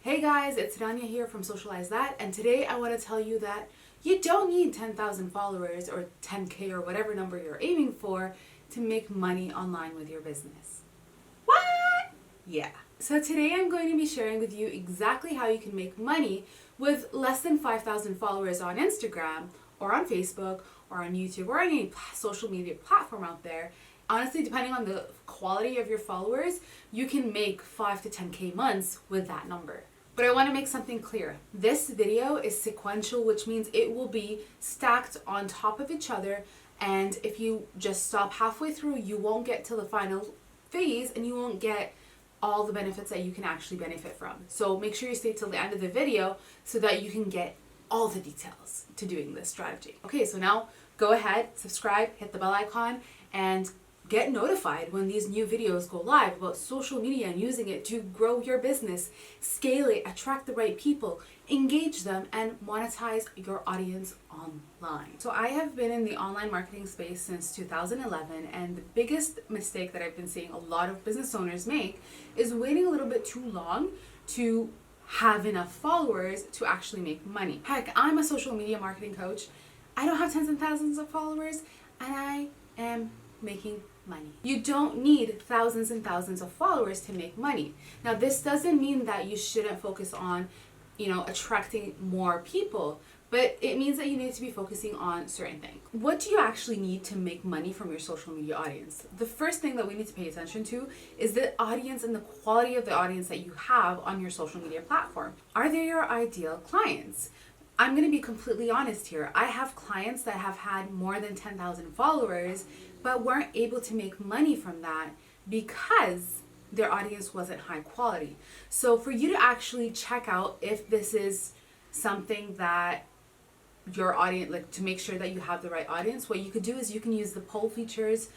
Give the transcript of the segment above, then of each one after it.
Hey guys, it's Rania here from Socializethat, and today I want to tell you that you don't need 10,000 followers or 10K or whatever number you're aiming for to make money online with your business. What? Yeah. So today I'm going to be sharing with you exactly how you can make money with less than 5,000 followers on Instagram or on Facebook or on YouTube or any social media platform out there. Honestly, depending on the quality of your followers, you can make 5 to 10K months with that number. But I want to make something clear. This video is sequential, which means it will be stacked on top of each other. And if you just stop halfway through, you won't get to the final phase and you won't get all the benefits that you can actually benefit from. So make sure you stay till the end of the video so that you can get all the details to doing this strategy. Okay, so now go ahead, subscribe, hit the bell icon, and get notified when these new videos go live about social media and using it to grow your business, scale it, attract the right people, engage them, and monetize your audience online. So I have been in the online marketing space since 2011, and the biggest mistake that I've been seeing a lot of business owners make is waiting a little bit too long to have enough followers to actually make money. Heck, I'm a social media marketing coach. I don't have tens and thousands of followers, and I am making money. You don't need thousands and thousands of followers to make money. Now, this doesn't mean that you shouldn't focus on, attracting more people, but it means that you need to be focusing on certain things. What do you actually need to make money from your social media audience? The first thing that we need to pay attention to is the audience and the quality of the audience that you have on your social media platform. Are they your ideal clients? I'm going to be completely honest here. I have clients that have had more than 10,000 followers, but weren't able to make money from that because their audience wasn't high quality. So for you to actually check out if this is something that your audience, like to make sure that you have the right audience, what you could do is you can use the poll features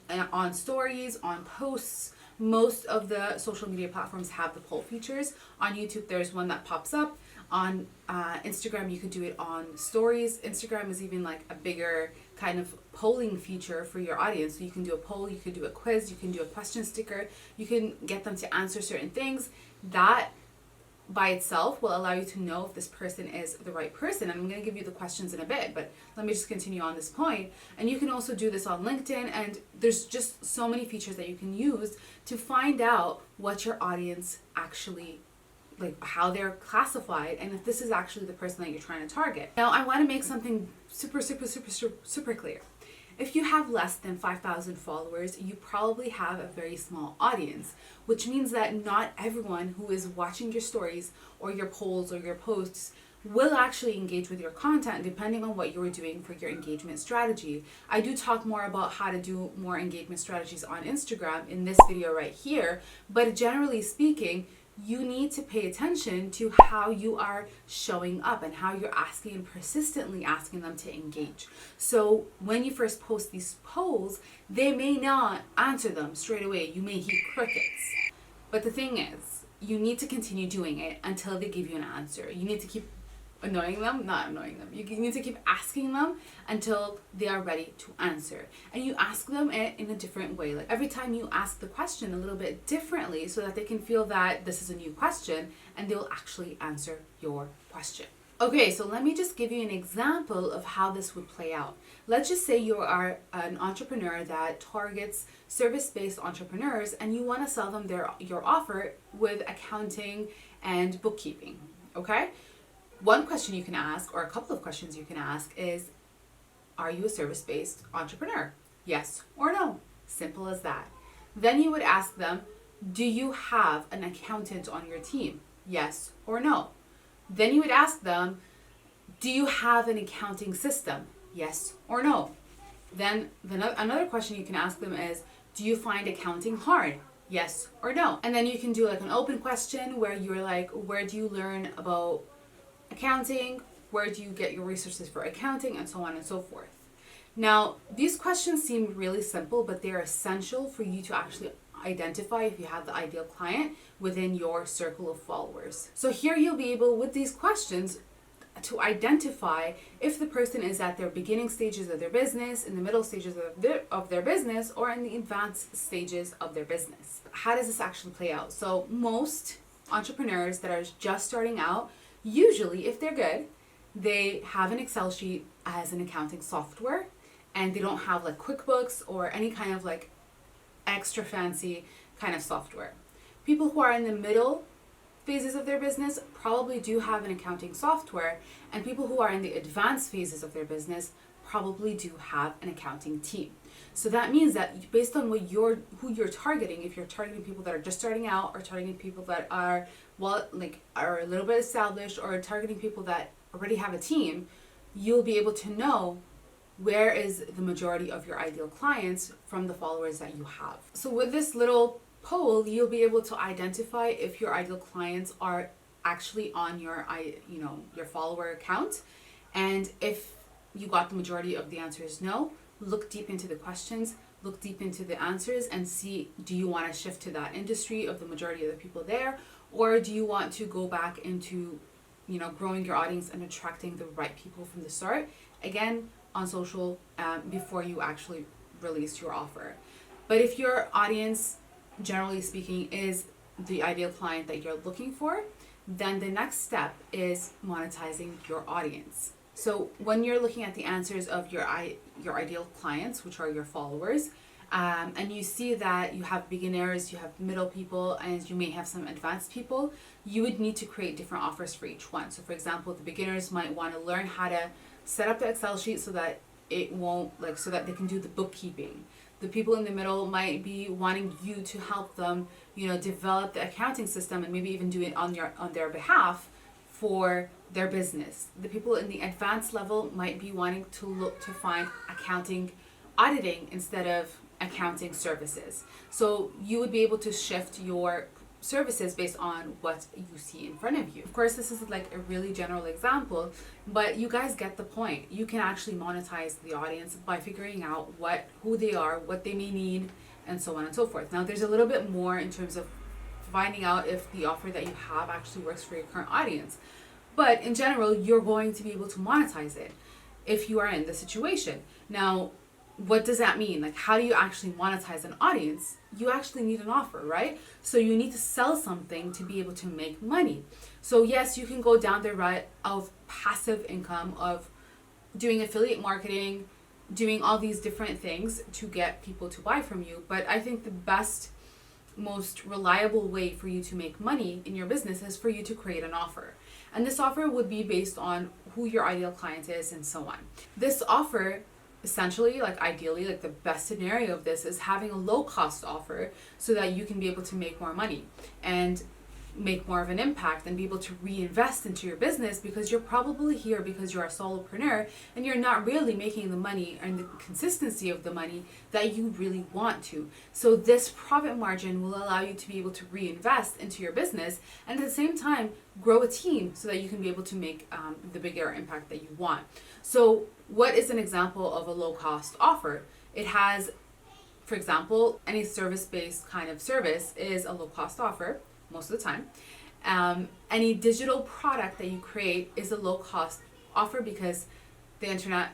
on stories, on posts. Most of the social media platforms have the poll features. On YouTube, there's one that pops up. On Instagram, you could do it on stories. Instagram is even like a bigger kind of polling feature for your audience. So you can do a poll, you could do a quiz, you can do a question sticker, you can get them to answer certain things. That by itself will allow you to know if this person is the right person. And I'm going to give you the questions in a bit, but let me just continue on this point. And you can also do this on LinkedIn, and there's just so many features that you can use to find out what your audience actually, like how they're classified, and if this is actually the person that you're trying to target. Now, I want to make something super clear. If you have less than 5,000 followers, you probably have a very small audience, which means that not everyone who is watching your stories or your polls or your posts will actually engage with your content depending on what you're doing for your engagement strategy. I do talk more about how to do more engagement strategies on Instagram in this video right here, but generally speaking, you need to pay attention to how you are showing up and how you're asking and persistently asking them to engage. So when you first post these polls, they may not answer them straight away. You may hear crickets. But the thing is, you need to continue doing it until they give you an answer. You need to keep not annoying them. You need to keep asking them until they are ready to answer. And you ask them it in a different way. Like every time you ask the question a little bit differently so that they can feel that this is a new question and they'll actually answer your question. Okay, so let me just give you an example of how this would play out. Let's just say you are an entrepreneur that targets service-based entrepreneurs and you want to sell them your offer with accounting and bookkeeping, okay? One question you can ask, or a couple of questions you can ask, is, are you a service-based entrepreneur? Yes or no. Simple as that. Then you would ask them, do you have an accountant on your team? Yes or no. Then you would ask them, do you have an accounting system? Yes or no. Then another question you can ask them is, do you find accounting hard? Yes or no. And then you can do like an open question where you're like, where do you learn about accounting, where do you get your resources for accounting, and so on and so forth. Now, these questions seem really simple, but they're essential for you to actually identify if you have the ideal client within your circle of followers. So here you'll be able, with these questions, to identify if the person is at their beginning stages of their business, in the middle stages of their business, or in the advanced stages of their business. How does this actually play out? So most entrepreneurs that are just starting out, usually, if they're good, they have an Excel sheet as an accounting software, and they don't have like QuickBooks or any kind of like extra fancy kind of software. People who are in the middle phases of their business probably do have an accounting software, and people who are in the advanced phases of their business probably do have an accounting team. So that means that based on who you're targeting, if you're targeting people that are just starting out, or targeting people that are are a little bit established, or targeting people that already have a team, you'll be able to know where is the majority of your ideal clients from the followers that you have. So with this little poll, you'll be able to identify if your ideal clients are actually on your follower account. And if you got the majority of the answers no, look deep into the questions, look deep into the answers, and see, do you want to shift to that industry of the majority of the people there, or do you want to go back into growing your audience and attracting the right people from the start, again, on social, before you actually release your offer. But if your audience, generally speaking, is the ideal client that you're looking for, then the next step is monetizing your audience. So when you're looking at the answers of your ideal clients, which are your followers, and you see that you have beginners, you have middle people, and you may have some advanced people, you would need to create different offers for each one. So for example, the beginners might want to learn how to set up the Excel sheet so that so that they can do the bookkeeping. The people in the middle might be wanting you to help them, develop the accounting system and maybe even do it on their behalf for their business. The people in the advanced level might be wanting to look to find accounting, auditing instead of accounting services. So you would be able to shift your services based on what you see in front of you. Of course, this is like a really general example, but you guys get the point. You can actually monetize the audience by figuring out who they are, what they may need, and so on and so forth. Now, there's a little bit more in terms of finding out if the offer that you have actually works for your current audience. But in general, you're going to be able to monetize it if you are in the situation. Now, what does that mean? Like, how do you actually monetize an audience? You actually need an offer, right? So you need to sell something to be able to make money. So yes, you can go down the route of passive income, of doing affiliate marketing, doing all these different things to get people to buy from you. But I think the best, most reliable way for you to make money in your business is for you to create an offer. And this offer would be based on who your ideal client is and so on. This offer, essentially, ideally, the best scenario of this is having a low cost offer so that you can be able to make more money and make more of an impact and be able to reinvest into your business, because you're probably here because you're a solopreneur and you're not really making the money and the consistency of the money that you really want to. So this profit margin will allow you to be able to reinvest into your business and at the same time grow a team so that you can be able to make the bigger impact that you want. So what is an example of a low cost offer? It has, for example, any service-based kind of service is a low cost offer most of the time. Any digital product that you create is a low cost offer because the internet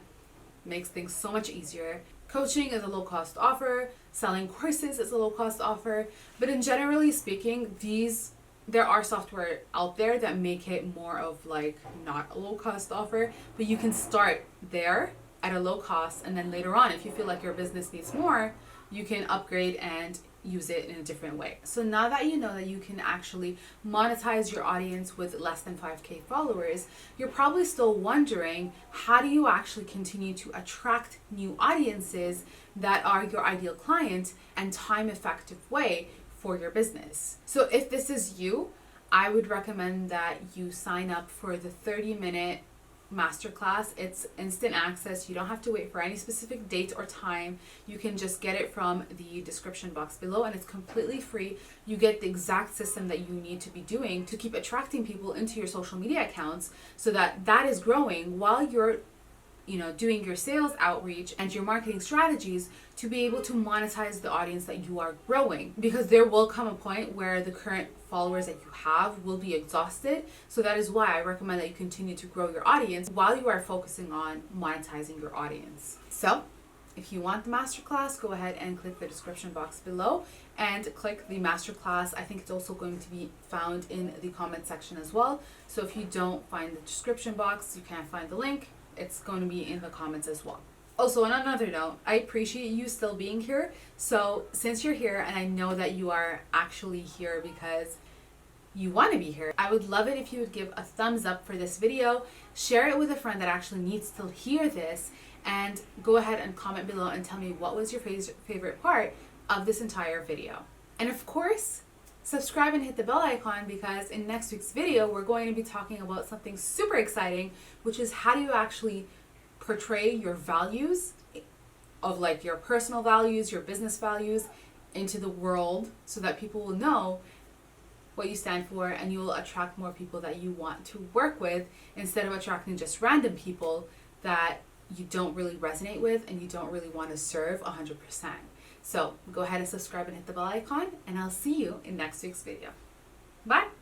makes things so much easier. Coaching is a low cost offer. Selling courses is a low cost offer. But in generally speaking, there are software out there that make it more of not a low cost offer, but you can start there at a low cost, and then later on, if you feel like your business needs more, you can upgrade and use it in a different way. So now that you know that you can actually monetize your audience with less than 5K followers, you're probably still wondering, how do you actually continue to attract new audiences that are your ideal client and time effective way for your business? So if this is you, I would recommend that you sign up for the 30-minute masterclass. It's instant access. You don't have to wait for any specific date or time. You can just get it from the description box below, and it's completely free. You get the exact system that you need to be doing to keep attracting people into your social media accounts so that is growing while you're doing your sales outreach and your marketing strategies to be able to monetize the audience that you are growing. Because there will come a point where the current followers that you have will be exhausted. So that is why I recommend that you continue to grow your audience while you are focusing on monetizing your audience. So If you want the masterclass, go ahead and click the description box below and click the masterclass. I think it's also going to be found in the comment section as well. So if you don't find the description box, you can't find the link, it's going to be in the comments as well. Also, on another note, I appreciate you still being here. So since you're here, and I know that you are actually here because you want to be here, I would love it if you would give a thumbs up for this video, share it with a friend that actually needs to hear this, and go ahead and comment below and tell me what was your favorite part of this entire video. And of course, subscribe and hit the bell icon, because in next week's video, we're going to be talking about something super exciting, which is how do you actually portray your values of like your personal values, your business values into the world so that people will know what you stand for, and you will attract more people that you want to work with instead of attracting just random people that you don't really resonate with and you don't really want to serve 100%. So go ahead and subscribe and hit the bell icon, and I'll see you in next week's video. Bye.